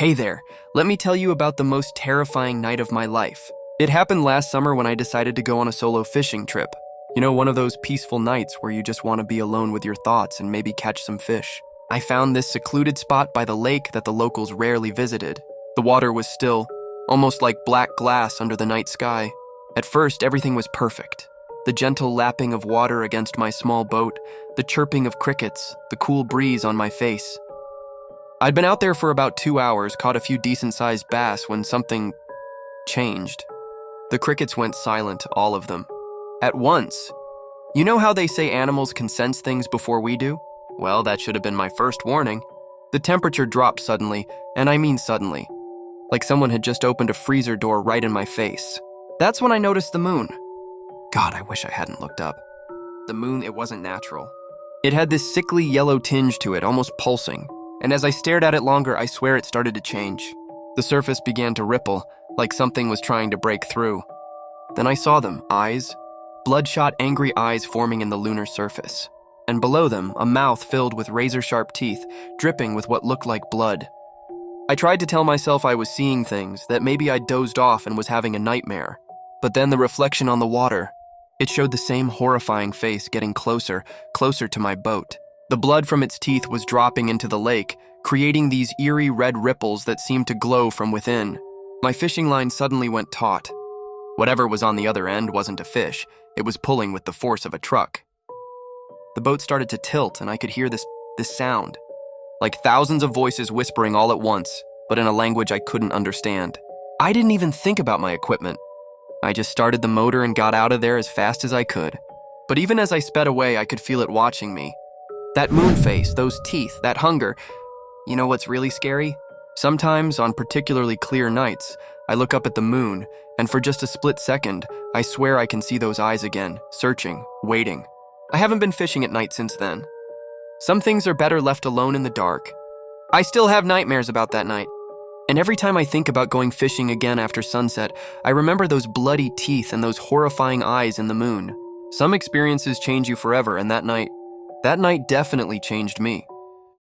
Hey there, let me tell you about the most terrifying night of my life. It happened last summer when I decided to go on a solo fishing trip. You know, one of those peaceful nights where you just want to be alone with your thoughts and maybe catch some fish. I found this secluded spot by the lake that the locals rarely visited. The water was still, almost like black glass under the night sky. At first, everything was perfect. The gentle lapping of water against my small boat, the chirping of crickets, the cool breeze on my face. I'd been out there for about 2 hours, caught a few decent-sized bass when something changed. The crickets went silent, all of them. At once. You know how they say animals can sense things before we do? Well, that should have been my first warning. The temperature dropped suddenly, and I mean suddenly. Like someone had just opened a freezer door right in my face. That's when I noticed the moon. God, I wish I hadn't looked up. The moon, it wasn't natural. It had this sickly yellow tinge to it, almost pulsing. And as I stared at it longer, I swear it started to change. The surface began to ripple, like something was trying to break through. Then I saw them, eyes, bloodshot, angry eyes forming in the lunar surface. And below them, a mouth filled with razor-sharp teeth, dripping with what looked like blood. I tried to tell myself I was seeing things, that maybe I'd dozed off and was having a nightmare. But then the reflection on the water, it showed the same horrifying face getting closer, closer to my boat. The blood from its teeth was dropping into the lake, creating these eerie red ripples that seemed to glow from within. My fishing line suddenly went taut. Whatever was on the other end wasn't a fish, it was pulling with the force of a truck. The boat started to tilt and I could hear this sound, like thousands of voices whispering all at once, but in a language I couldn't understand. I didn't even think about my equipment. I just started the motor and got out of there as fast as I could. But even as I sped away, I could feel it watching me. That moon face, those teeth, that hunger. You know what's really scary? Sometimes, on particularly clear nights, I look up at the moon, and for just a split second, I swear I can see those eyes again, searching, waiting. I haven't been fishing at night since then. Some things are better left alone in the dark. I still have nightmares about that night. And every time I think about going fishing again after sunset, I remember those bloody teeth and those horrifying eyes in the moon. Some experiences change you forever, and that night definitely changed me.